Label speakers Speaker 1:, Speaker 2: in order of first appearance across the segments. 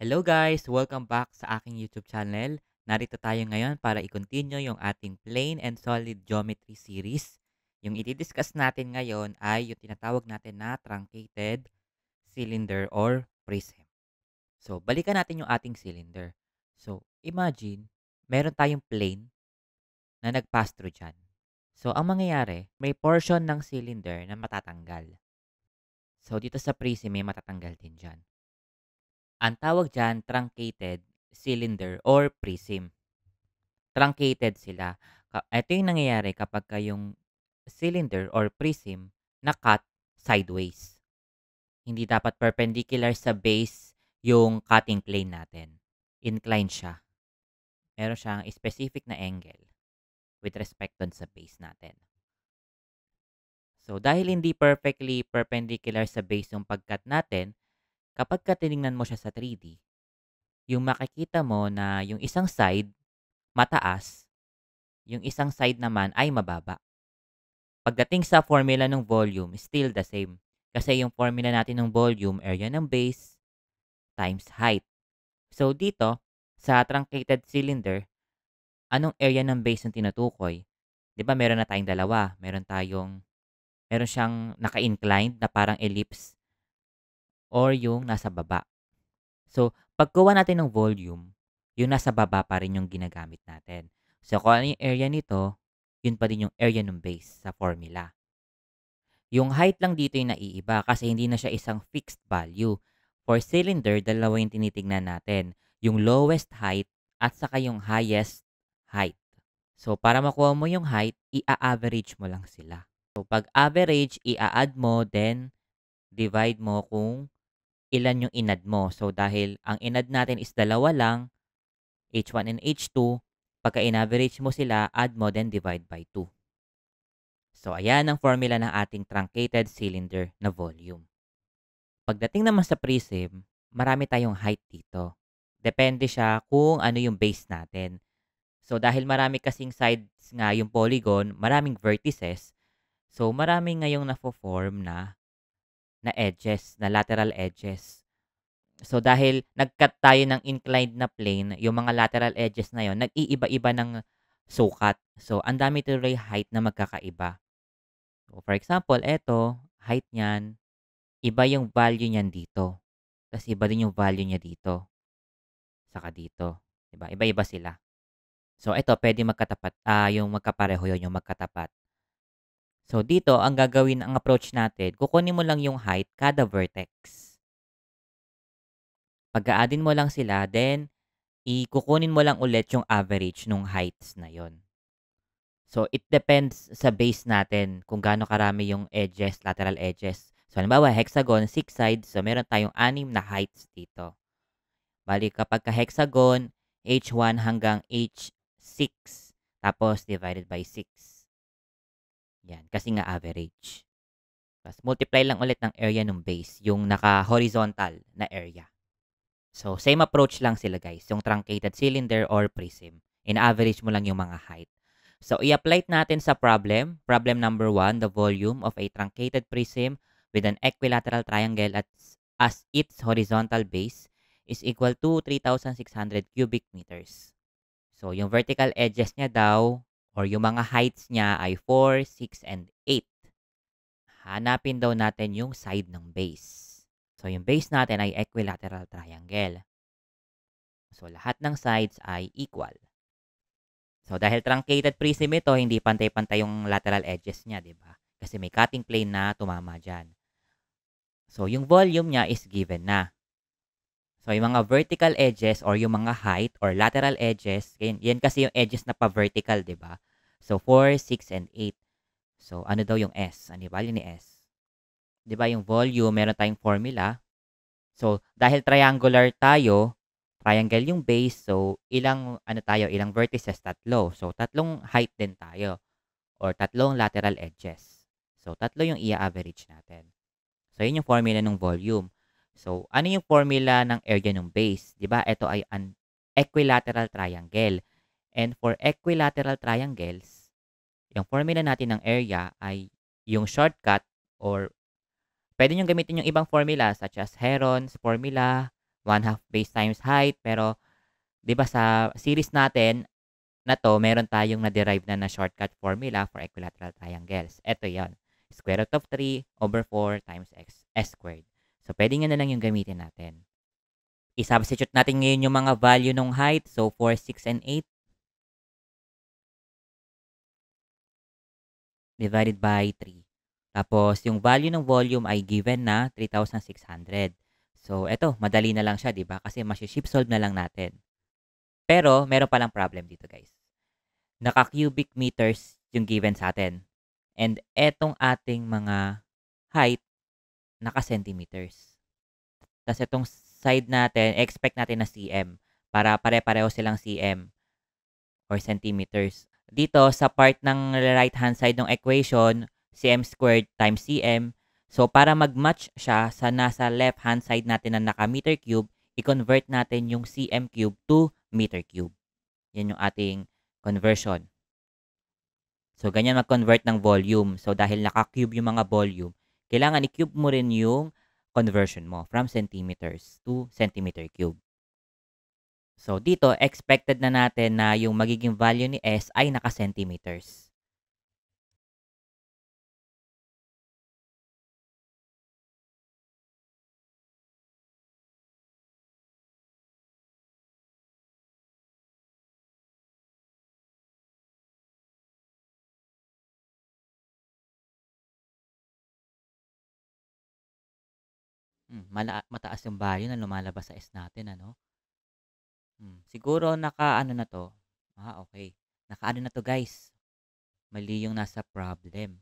Speaker 1: Hello guys! Welcome back sa aking YouTube channel. Narito tayo ngayon para i-continue yung ating plane and solid geometry series. Yung i-discuss natin ngayon ay yung tinatawag natin na truncated cylinder or prism. So, balikan natin yung ating cylinder. So, imagine, meron tayong plane na nag-pass through dyan. So, ang mangyayari, may portion ng cylinder na matatanggal. So, dito sa prism, may matatanggal din dyan. Ang tawag dyan, truncated cylinder or prism. Truncated sila. Ito yung nangyayari kapag yung cylinder or prism na cut sideways. Hindi dapat perpendicular sa base yung cutting plane natin. Incline siya. Meron siyang specific na angle with respect dun sa base natin. So, dahil hindi perfectly perpendicular sa base yung pagkat natin, kapag tinignan mo siya sa 3D, yung makikita mo na yung isang side mataas, yung isang side naman ay mababa. Pagdating sa formula ng volume, still the same. Kasi yung formula natin ng volume, area ng base times height. So dito, sa truncated cylinder, anong area ng base ang tinutukoy? 'Di ba meron na tayong dalawa. Meron siyang naka-inclined na parang ellipse or yung nasa baba. So, pagkuha natin ng volume, yung nasa baba pa rin yung ginagamit natin. So, kung ano yung area nito, yun pa din yung area ng base sa formula. Yung height lang dito yung naiiba kasi hindi na siya isang fixed value. For cylinder, dalawa yung tinitignan natin. Yung lowest height at saka yung highest height. So, para makuha mo yung height, i-average mo lang sila. So, pag average, i-add mo, then divide mo kung ilan yung inad mo. So, dahil ang inad natin is dalawa lang, H1 and H2, pagka in-average mo sila, add mo, then divide by 2. So, ayan ang formula ng ating truncated cylinder na volume. Pagdating naman sa prism, marami tayong height dito. Depende siya kung ano yung base natin. So, dahil marami kasing sides nga yung polygon, maraming vertices, so marami ngayong na-form na edges, na lateral edges. So, dahil nag-cut tayo ng inclined na plane, yung mga lateral edges na yon nag-iiba-iba ng sukat. So, ang dami tuloy height na magkakaiba. So, for example, eto, height niyan, iba yung value niyan dito. Tapos iba din yung value niya dito. Saka dito. Diba? Iba-iba sila. So, ito, pwede magkatapat. Yung magkapareho yun, yung magkatapat. So, dito, ang gagawin, ang approach natin, kukunin mo lang yung height kada vertex. Pag-aadin mo lang sila, then, kukunin mo lang ulit yung average nung heights na yon. So, it depends sa base natin kung gaano karami yung edges, lateral edges. So, halimbawa, hexagon, 6 sides. So, meron tayong 6 na heights dito. Bali, kapag ka-hexagon, H1 hanggang H6. Tapos, divided by 6. Yan, kasi nga average. Tapos, multiply lang ulit ng area ng base, yung naka-horizontal na area. So, same approach lang sila guys, yung truncated cylinder or prism. In-average mo lang yung mga height. So, i-apply natin sa problem. Problem number 1, the volume of a truncated prism with an equilateral triangle as its horizontal base is equal to 3,600 cubic meters. So, yung vertical edges niya daw or yung mga heights niya ay 4, 6, and 8. Hanapin daw natin yung side ng base. So, yung base natin ay equilateral triangle. So, lahat ng sides ay equal. So, dahil truncated prism ito, hindi pantay-pantay yung lateral edges niya, di ba? Kasi may cutting plane na tumama dyan. So, yung volume niya is given na. So, yung mga vertical edges or yung mga height or lateral edges, yan kasi yung edges na pa-vertical, di ba? So, 4, 6, and 8. So, ano daw yung S? Ano yung value ni S? Di ba yung volume, meron tayong formula. So, dahil triangular tayo, triangle yung base, so ilang vertices? Tatlo. So, tatlong height din tayo or tatlong lateral edges. So, tatlo yung i-average natin. So, yun yung formula ng volume. So, ano yung formula ng area ng base? 'Di ba? Ito ay an equilateral triangle. And for equilateral triangles, yung formula natin ng area ay yung shortcut or pwede nyo gamitin yung ibang formula such as Heron's formula 1/2 base times height. Pero 'di ba sa series natin na 'to, meron tayong na-derive na shortcut formula for equilateral triangles. Eto 'yon, square root of 3/4 times s squared. So, puwede nga na lang yung gamitin natin. I-substitute natin ngayon yung mga value nung height. So, 4, 6, and 8 divided by 3. Tapos yung value ng volume ay given na 3,600. So, eto madali na lang siya, 'di ba? Kasi mashi-shift solve na lang natin. Pero meron palang problem dito, guys. Naka-cubic meters yung given sa atin. And etong ating mga height, naka-centimeters. Tas itong side natin, expect natin na cm para pare-pareho silang cm or centimeters. Dito sa part ng right-hand side ng equation, cm squared times cm. So, para mag-match siya sa nasa left-hand side natin na naka-meter cube, i-convert natin yung cm cube to meter cube. Yan yung ating conversion. So, ganyan mag-convert ng volume. So, dahil naka-cube yung mga volume, kailangan i-cube mo rin yung conversion mo from centimeters to centimeter cube. So, dito, expected na natin na yung magiging value ni S ay naka-centimeters. Mataas yung value na lumalabas sa S natin, ano? Siguro naka-ano na to. Okay. Naka-ano na to, guys. Mali yung nasa problem.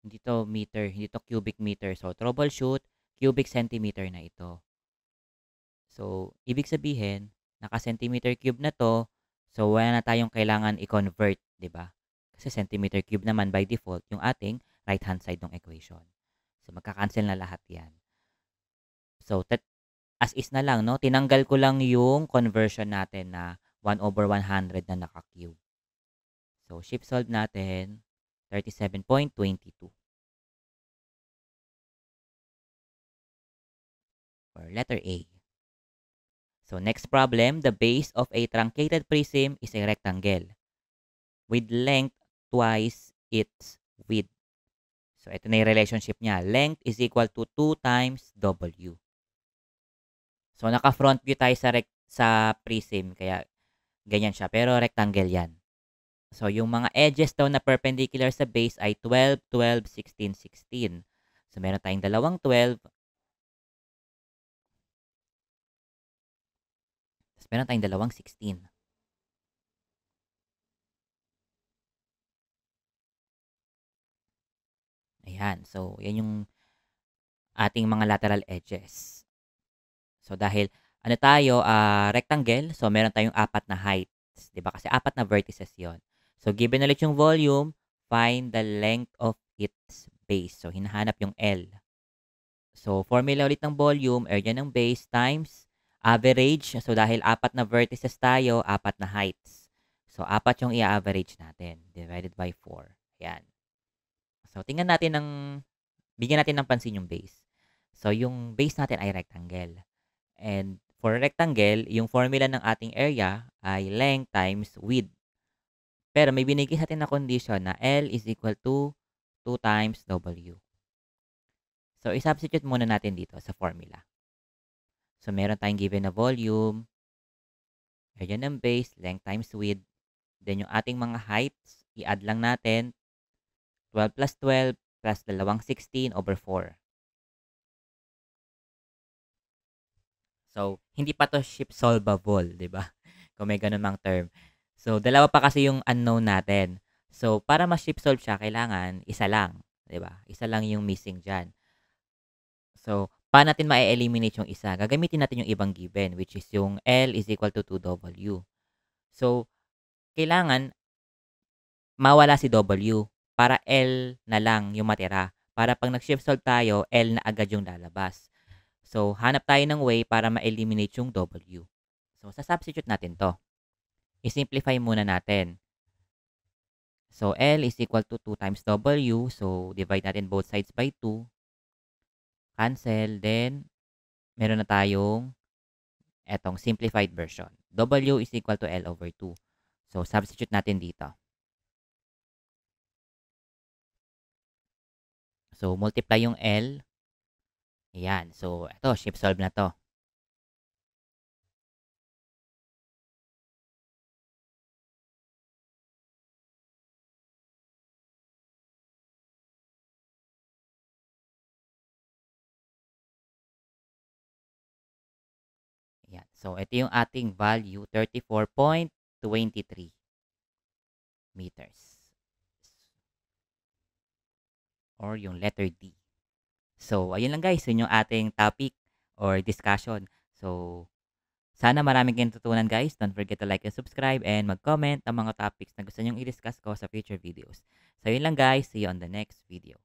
Speaker 1: Hindi to meter, hindi to cubic meter. So, troubleshoot, cubic centimeter na ito. So, ibig sabihin, naka-centimeter cube na 'to, so wala na tayong kailangan i-convert, 'di ba? Kasi centimeter cube naman by default yung ating right-hand side ng equation. So, magka-cancel na lahat 'yan. So, as is na lang, 'no? Tinanggal ko lang yung conversion natin na 1/100 na naka-cube. So, shift solve natin, 37.22 for letter A. So, next problem, the base of a truncated prism is a rectangle with length twice its width. So, ito na yung relationship niya. Length is equal to 2 times W. So, naka-front view tayo sa prism, kaya ganyan siya. Pero rectangle yan. So, yung mga edges daw na perpendicular sa base ay 12, 12, 16, 16. So, meron tayong dalawang 12. Tapos, meron tayong dalawang 16. Ayan. So, yan yung ating mga lateral edges. So, dahil ano tayo, rectangle, so meron tayong apat na heights, 'di ba? Kasi apat na vertices 'yon. So, given ulit yung volume, find the length of its base. So, hinahanap yung L. So, formula ulit ng volume, area ng base times average. So, dahil apat na vertices tayo, apat na heights. So, apat yung i-average natin, divided by 4. Ayan. So, bigyan natin ng pansin yung base. So, yung base natin ay rectangle. And for rectangle, yung formula ng ating area ay length times width. Pero may binigay sa atin na condition na L is equal to 2 times W. So, i-substitute muna natin dito sa formula. So, meron tayong given na volume, area ng base, length times width. Then, yung ating mga heights, i-add lang natin 12 plus 12 plus dalawang 16/4. So, hindi pa 'to shift solvable, 'di ba? Kung may gano'n mang term. So, dalawa pa kasi yung unknown natin. So, para ma-shift solve siya kailangan isa lang, 'di ba? Isa lang yung missing diyan. So, paano natin ma-e-eliminate yung isa? Gagamitin natin yung ibang given, which is yung L is equal to 2W. So, kailangan mawala si W para L na lang yung matira. Para 'pag nag-shift solve tayo, L na agad yung lalabas. So, hanap tayo ng way para ma-eliminate yung W. So, sa-substitute natin 'to. I-simplify muna natin. So, L is equal to 2 times W. So, divide natin both sides by 2. cancel, then meron na tayong etong simplified version. W is equal to L over 2. So, substitute natin dito. So, multiply yung L. Ayan. So, ito, shift solve na to. Ayan. So, ito yung ating value, 34.23 meters. Or yung letter D. So, ayun lang guys. Yun yung ating topic or discussion. So, sana maraming kayong natutunan guys. Don't forget to like and subscribe and mag-comment ang mga topics na gusto nyong i-discuss ko sa future videos. So, yun lang guys. See you on the next video.